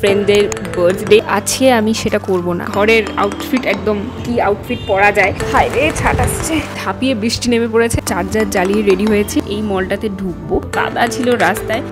ফ্রেন্ডের বার্থডে আছে, আমি সেটা করব না। ঘরের আউটফিট একদম কি আউটফিট পরা যায়, হাইরে ছাট আসছে, ধাপিয়ে বৃষ্টি নেমে পড়েছে, চার্জার জ্বালিয়ে রেডি হয়েছি, এই মলটাতে ঢুকবো। কাদা ছিল রাস্তায়।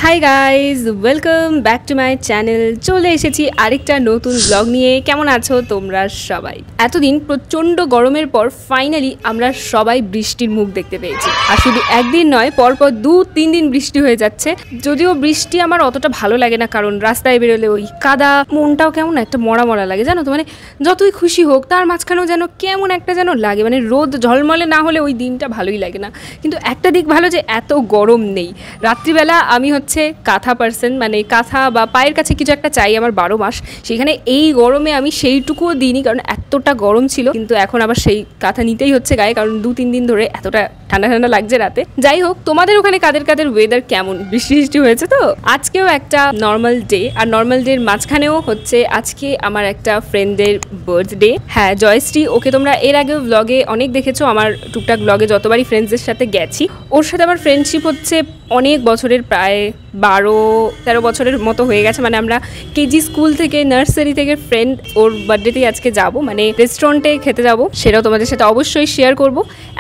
Hi guys, welcome back to my channel. চলে এসেছি আরেকটা নতুন ব্লগ নিয়ে। কেমন আছো তোমরা সবাই? এতদিন প্রচণ্ড গরমের পর ফাইনালি আমরা সবাই বৃষ্টির মুখ দেখতে পেয়েছি। আর শুধু একদিন নয়, পরপর 2-3 দিন বৃষ্টি হয়ে যাচ্ছে। যদিও বৃষ্টি আমার অতটা ভালো লাগে না, কারণ রাস্তায় বেরোলে ওই কাদা, মনটাও কেমন একটা মরা মরা লাগে, জানো তো। মানে যতই খুশি হোক, তার মাঝখানেও যেন কেমন একটা যেন লাগে। মানে রোদ ঝলমলে না হলে ওই দিনটা ভালোই লাগে না। কিন্তু একটা দিক ভালো যে এত গরম নেই। রাত্রিবেলা আমি হচ্ছে কাঁথা পার্সন, মানে কাঁথা বা পায়ের কাছে কিছু একটা চাই আমার 12 মাস। সেখানে এই গরমে আমি সেইটুকুও দিইনি, কারণ এতটা গরম ছিল। কিন্তু এখন আবার সেই কাঁথা নিতেই হচ্ছে গায়ে, কারণ 2-3 দিন ধরে এতটা ঠান্ডা ঠান্ডা লাগছে রাতে। যাই হোক, তোমাদের ওখানে কাদের ওয়েদার কেমন? বৃষ্টি হয়েছে তো? আজকেও একটা নর্মাল ডে, আর নর্মাল ডের মাঝখানেও হচ্ছে আজকে আমার একটা ফ্রেন্ডের বার্থডে। হ্যাঁ, জয়শ্রী, ওকে তোমরা এর আগেও ব্লগে অনেক দেখেছো। আমার টুকটাক ব্লগে যতবারই ফ্রেন্ডসদের সাথে গেছি, ওর সাথে আমার ফ্রেন্ডশিপ হচ্ছে অনেক বছরের, প্রায় 12-13 বছরের মতো হয়ে গেছে। মানে আমরা কেজি স্কুল থেকে, নার্সারি থেকে ফ্রেন্ড। ওর বার্থডেতেই আজকে যাব, মানে রেস্টুরেন্টে খেতে যাব, সেটাও তোমাদের সাথে অবশ্যই শেয়ার করব।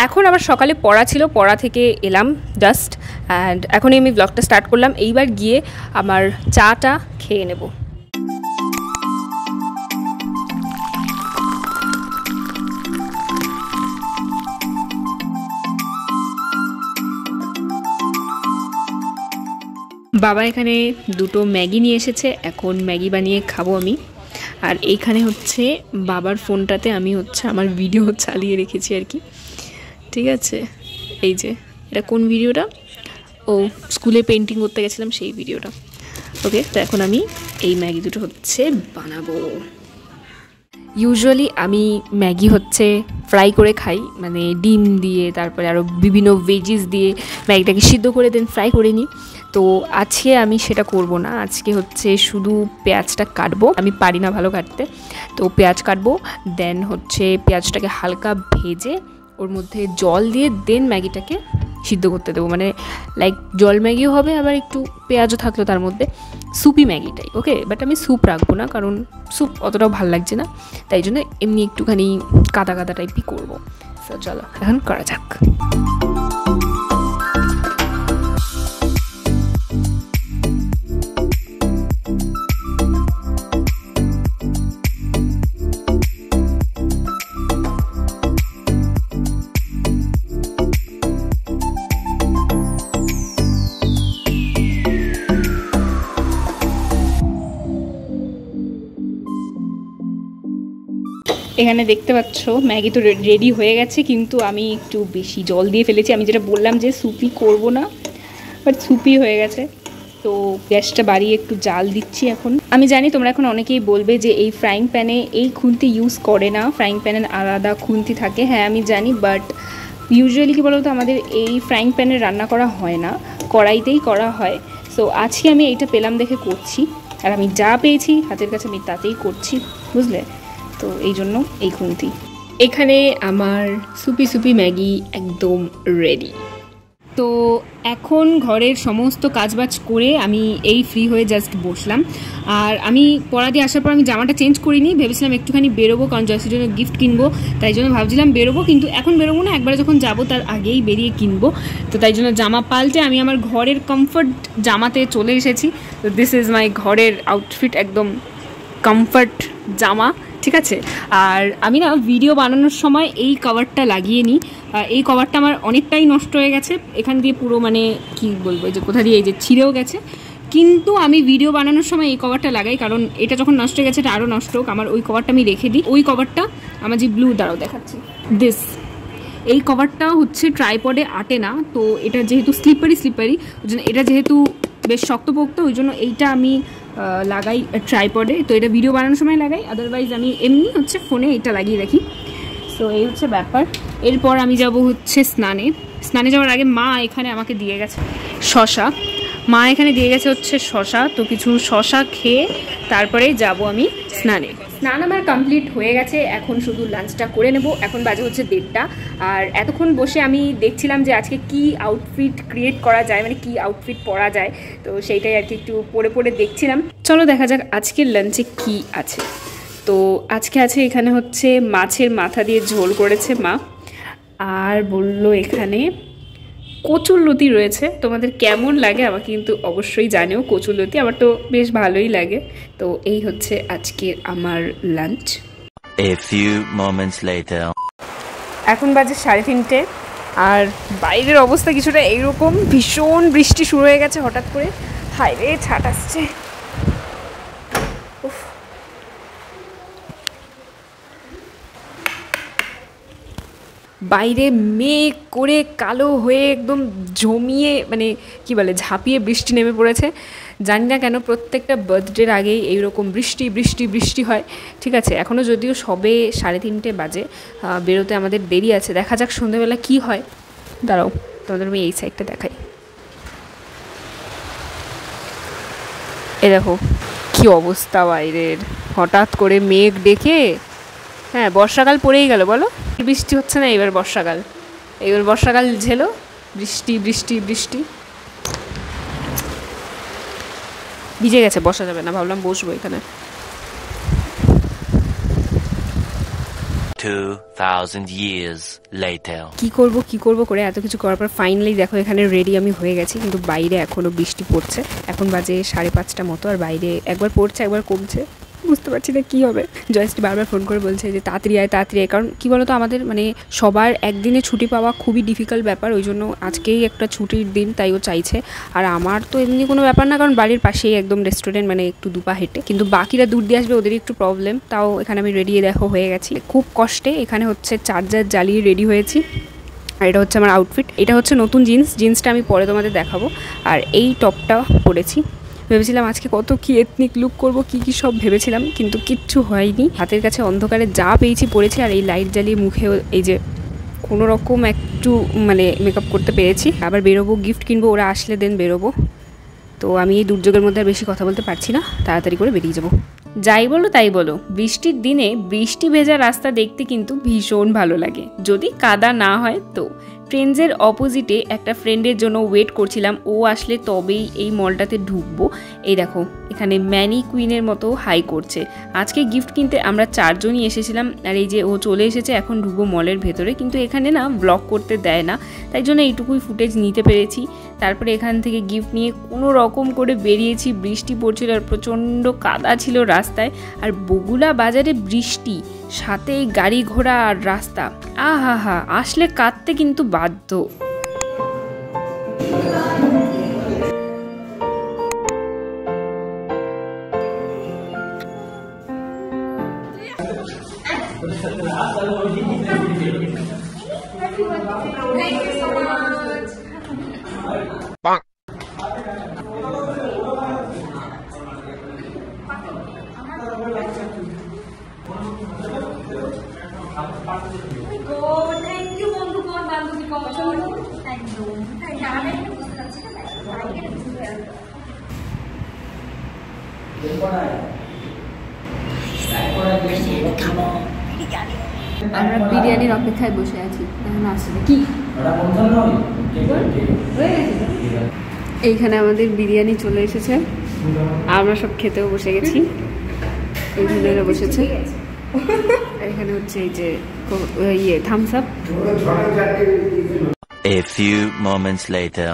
এখন আবার সকালে পড়া ছিল, পড়া থেকে এলাম জাস্ট, অ্যান্ড এখনই আমি ব্লগটা স্টার্ট করলাম। এইবার গিয়ে আমার চাটা খেয়ে নেব। বাবা এখানে 2টো ম্যাগি নিয়ে এসেছে, এখন ম্যাগি বানিয়ে খাবো আমি। আর এইখানে হচ্ছে বাবার ফোনটাতে আমি হচ্ছে আমার ভিডিও চালিয়ে রেখেছি আর কি, ঠিক আছে। এই যে এটা কোন ভিডিওটা? ও স্কুলে পেন্টিং করতে গেছিলাম, সেই ভিডিওটা। ওকে, তো এখন আমি এই ম্যাগি দুটো হচ্ছে বানাবো। ইউজুয়ালি আমি ম্যাগি হচ্ছে ফ্রাই করে খাই, মানে ডিম দিয়ে, তারপরে আরও বিভিন্ন ভেজিস দিয়ে ম্যাগিটাকে সিদ্ধ করে দেন ফ্রাই করে নিই। তো আজকে আমি সেটা করব না। আজকে হচ্ছে শুধু পেঁয়াজটা কাটবো, আমি পারি না ভালো কাটতে। তো পেঁয়াজ কাটবো, দেন হচ্ছে পেঁয়াজটাকে হালকা ভেজে ওর মধ্যে জল দিয়ে দেন ম্যাগিটাকে সিদ্ধ করতে দেবো। মানে লাইক জল ম্যাগিও হবে, আবার একটু পেঁয়াজও থাকলো তার মধ্যে, স্যুপি ম্যাগিটাই। ওকে, বাট আমি স্যুপ রাখবো না, কারণ স্যুপ অতটাও ভালো লাগছে না, তাই জন্য এমনি একটুখানি কাদা কাদা টাইপই করবো। তো চলো এখন করা যাক। এখানে দেখতে পাচ্ছ ম্যাগি তো রেডি হয়ে গেছে, কিন্তু আমি একটু বেশি জল দিয়ে ফেলেছি। আমি যেটা বললাম যে স্যুপি করব না, বাট স্যুপি হয়ে গেছে। তো গ্যাসটা বাড়িয়ে একটু জাল দিচ্ছি এখন। আমি জানি তোমরা এখন অনেকেই বলবে যে এই ফ্রাইং প্যানে এই খুন্তি ইউজ করে না, ফ্রাইং প্যানের আলাদা খুন্তি থাকে। হ্যাঁ আমি জানি, বাট ইউজুয়ালি কী বলতো, আমাদের এই ফ্রাইং প্যানে রান্না করা হয় না, কড়াইতেই করা হয়। সো আজকে আমি এইটা পেলাম দেখে করছি, আর আমি যা পেয়েছি হাতের কাছে আমি তাতেই করছি, বুঝলে? তো এই জন্য এই খুন্তি। এখানে আমার সুপি ম্যাগি একদম রেডি। তো এখন ঘরের সমস্ত কাজবাজ করে আমি এই ফ্রি হয়ে জাস্ট বসলাম। আর আমি পড়া দিয়ে আসার পর আমি জামাটা চেঞ্জ করিনি, ভেবেছিলাম একটুখানি বেরোবো, কারণ জয়সির জন্য গিফট কিনবো, তাই জন্য ভাবছিলাম বেরোবো। কিন্তু এখন বেরোবো না, একবারে যখন যাবো তার আগেই বেরিয়ে কিনবো। তো তাই জন্য জামা পাল্টে আমি আমার ঘরের কমফর্ট জামাতে চলে এসেছি। তো দিস ইজ মাই ঘরের আউটফিট, একদম কমফর্ট জামা, ঠিক আছে। আর আমি না ভিডিও বানানোর সময় এই কভারটা লাগিয়ে নিই। এই কভারটা আমার অনেকটাই নষ্ট হয়ে গেছে, এখান দিয়ে পুরো মানে কি বলবো, যে কোথা দিয়ে এই যে ছিঁড়েও গেছে। কিন্তু আমি ভিডিও বানানোর সময় এই কভারটা লাগাই, কারণ এটা যখন নষ্ট হয়ে গেছে এটা আরও নষ্ট হোক, আমার ওই কভারটা আমি রেখে দিই। ওই কভারটা আমার যে ব্লু, দাঁড়াও দেখাচ্ছি, দিস, এই কভারটা হচ্ছে ট্রাইপডে আটে না। তো এটা যেহেতু স্লিপারি ওই জন্য, এটা যেহেতু বেশ শক্তপোক্ত, ওই জন্য এইটা আমি লাগাই ট্রাইপডে। তো এটা ভিডিও বানানোর সময় লাগাই, আদারওয়াইজ আমি এমনি হচ্ছে ফোনে এটা লাগিয়ে রাখি। সো এই হচ্ছে ব্যাপার। এরপর আমি যাব হচ্ছে স্নানে যাওয়ার আগে মা এখানে আমাকে দিয়ে গেছে শশা। তো কিছু শশা খেয়ে তারপরে যাব আমি স্নানে। স্নান আমার কমপ্লিট হয়ে গেছে, এখন শুধু লাঞ্চটা করে নেব। এখন বাজে হচ্ছে 1:30, আর এতক্ষণ বসে আমি দেখছিলাম যে আজকে কি আউটফিট ক্রিয়েট করা যায়, মানে কি আউটফিট পরা যায়, তো সেইটাই আর কি একটু পরে পরে দেখছিলাম। চলো দেখা যাক আজকের লাঞ্চে কি আছে। তো আজকে আছে এখানে হচ্ছে মাছের মাথা দিয়ে ঝোল করেছে মা, আর বললো এখানে কচুরলতি রয়েছে। তোমাদের কেমন লাগে আমাকে কিন্তু অবশ্যই জানিও। কচুরলতি আমার তো বেশ ভালোই লাগে। তো এই হচ্ছে আজকের আমার lunch. A few moments later. এখন বাজে 3:30, আর বাইরের অবস্থা কিছুটা এইরকম। ভীষণ বৃষ্টি শুরু হয়ে গেছে হঠাৎ করে, হাইরে ছাট আসছে। বাইরে মেঘ করে কালো হয়ে একদম জমিয়ে, মানে কি বলে, ঝাঁপিয়ে বৃষ্টি নেমে পড়েছে। জানি না কেন প্রত্যেকটা বার্থডের আগেই এইরকম বৃষ্টি বৃষ্টি বৃষ্টি হয়। ঠিক আছে, এখনও যদিও সবে 3:30 বাজে, বেরোতে আমাদের দেরি আছে। দেখা যাক সন্ধ্যেবেলা কি হয়। দাঁড়াও তোমাদের আমি এই সাইডটা দেখাই। এ দেখো কি অবস্থা বাইরের, হঠাৎ করে মেঘ ডেকে। হ্যাঁ, বর্ষাকাল পড়েই গেল বলো। বৃষ্টি হচ্ছে না, এবার বর্ষাকাল, এবার বর্ষাকাল ঝেলো, বৃষ্টি বৃষ্টি বৃষ্টি। ভিজে গেছে, বসা যাবে না, ভাবলাম বসবো এখানে। 2000 years later. কি করব করে এত কিছু করার পর ফাইনালি দেখো এখানে রেডি আমি হয়ে গেছি, কিন্তু বাইরে এখনো বৃষ্টি পড়ছে। এখন বাজে 5:30 মতো, আর বাইরে একবার পড়ছে একবার কমছে, বুঝতে পারছি না কী হবে। জয়শ্রী বারবার ফোন করে বলছে যে তাড়াতাড়ি আয় তাড়াতাড়ি আয়, কারণ কী বলতো আমাদের মানে সবার একদিনে ছুটি পাওয়া খুবই ডিফিকাল্ট ব্যাপার, ওই জন্য আজকেই একটা ছুটির দিন, তাই ও চাইছে। আর আমার তো এমনি কোনো ব্যাপার না, কারণ বাড়ির পাশেই একদম রেস্টুরেন্ট, মানে একটু দুপা হেঁটে। কিন্তু বাকিরা দূর দিয়ে আসবে, ওদেরই একটু প্রবলেম। তাও এখানে আমি রেডি দেখো হয়ে গেছি খুব কষ্টে। এখানে হচ্ছে চার্জার জ্বালিয়ে রেডি হয়েছি, আর এটা হচ্ছে আমার আউটফিট। এটা হচ্ছে নতুন জিন্সটা আমি পরে তোমাদের দেখাবো। আর এই টপটা পরেছি। ভেবেছিলাম আজকে কত কি এথনিক লুক করব, কি কি সব ভেবেছিলাম, কিন্তু কিচ্ছু হয়নি। হাতের কাছে অন্ধকারে যা পেয়েছি পরেছি, আর এই লাইট জ্বালিয়ে মুখেও এই যে কোনো রকম একটু মানে মেকআপ করতে পেরেছি। আবার বেরোবো, গিফট কিনবো, ওরা আসলে দেন বেরোবো। তো আমি এই দুর্যোগের মধ্যে আর বেশি কথা বলতে পারছি না, তাড়াতাড়ি করে বেরিয়ে যাবো। যাই বলো তাই বলো, বৃষ্টির দিনে বৃষ্টি ভেজা রাস্তা দেখতে কিন্তু ভীষণ ভালো লাগে, যদি কাদা না হয় তো। ট্রেন্ডসের অপোজিটে একটা ফ্রেন্ডের জন্য ওয়েট করছিলাম, ও আসলে তবেই এই মলটাতে ঢুকবো। এই দেখো এখানে ম্যানি কুইনের মতো হাই করছে। আজকে গিফট কিনতে আমরা 4 জনই এসেছিলাম, আর এই যে ও চলে এসেছে। এখন ঢুকবো মলের ভেতরে, কিন্তু এখানে না ব্লগ করতে দেয় না, তাই জন্য এইটুকুই ফুটেজ নিতে পেরেছি। তারপরে এখান থেকে গিফট নিয়ে কোনো রকম করে বেরিয়েছি। বৃষ্টি পড়ছিল আর প্রচণ্ড কাদা ছিল রাস্তায়, আর বগুলা বাজারে বৃষ্টি, সাথে গাড়ি ঘোড়া আর রাস্তা, আহা হা, আসলে কাঁদতে কিন্তু বাধ্য। আমরা বিরিয়ানির অপেক্ষায় বসে আছি, এখন আসলে কি এইখানে আমাদের বিরিয়ানি চলে এসেছে, আমরা সব খেতেও বসে গেছি। এই ছেলেরা বসেছে, এখানে হচ্ছে এই যে ইয়ে Thums Up. A few moments later.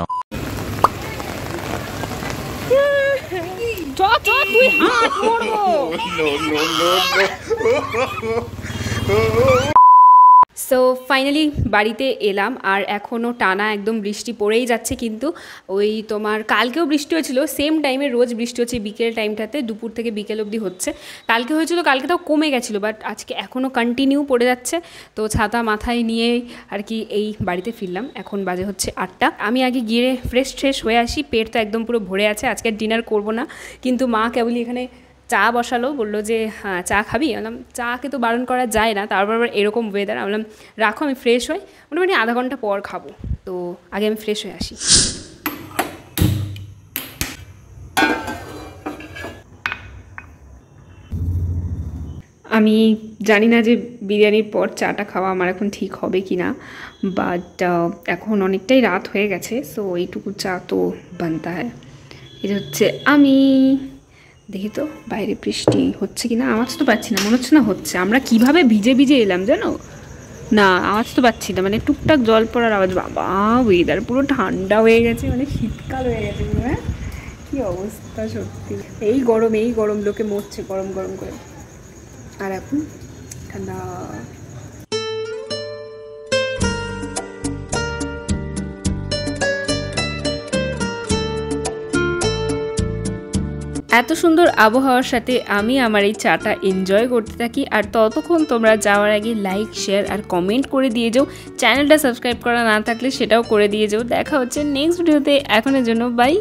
তুই হাত মোড়বো। সো ফাইনালি বাড়িতে এলাম, আর এখনও টানা একদম বৃষ্টি পড়েই যাচ্ছে। কিন্তু ওই তোমার কালকেও বৃষ্টি হয়েছিল, সেম টাইমে রোজ বৃষ্টি হচ্ছে বিকেল টাইমটাতে, দুপুর থেকে বিকেল অবধি হচ্ছে। কালকে হয়েছিল, কালকে তাও কমে গেছিলো, বাট আজকে এখনও কন্টিনিউ পড়ে যাচ্ছে। তো ছাতা মাথায় নিয়ে আর কি এই বাড়িতে ফিরলাম। এখন বাজে হচ্ছে 8টা। আমি আগে গিয়ে ফ্রেশ হয়ে আসি, পেট তো একদম পুরো ভরে আছে। আজকে ডিনার করব না, কিন্তু মা কেবলই এখানে চা বসালো, বললো যে হ্যাঁ চা খাবি। বললাম চাকে তো বারণ করা যায় না, তারপর আবার এরকম ওয়েদার। আমি বললাম রাখো, আমি ফ্রেশ হই, মোটামুটি আধা ঘন্টা পর খাবো। তো আগে আমি ফ্রেশ হয়ে আসি। আমি জানি না যে বিরিয়ানির পর চাটা খাওয়া আমার এখন ঠিক হবে কি না, বাট এখন অনেকটাই রাত হয়ে গেছে, সো এইটুকু চা তো বানতা হয়। এটা হচ্ছে আমি, দেখি তো বাইরে বৃষ্টি হচ্ছে কি না, আওয়াজ তো পাচ্ছি না, মনে হচ্ছে না হচ্ছে। আমরা কিভাবে ভিজে ভিজে এলাম জানো, না আওয়াজ তো পাচ্ছি না, মানে টুকটাক জল পড়ার আওয়াজ। বাবা ওয়েদার পুরো ঠান্ডা হয়ে গেছে, মানে শীতকাল হয়ে গেছে পুরো। হ্যাঁ কী অবস্থা সত্যি, এই গরম লোকে মরছে গরম গরম করে, আর এখন ঠান্ডা। এত সুন্দর আবহাওয়ার সাথে আমি আমার এই চাটা এনজয় করতে থাকি। আর ততক্ষণ তোমরা যাওয়ার আগে লাইক, শেয়ার আর কমেন্ট করে দিয়ে যাও। চ্যানেলটা সাবস্ক্রাইব করা না থাকলে সেটাও করে দিয়ে যাও। দেখা হচ্ছে নেক্সট ভিডিওতে, এখনের জন্য বাই।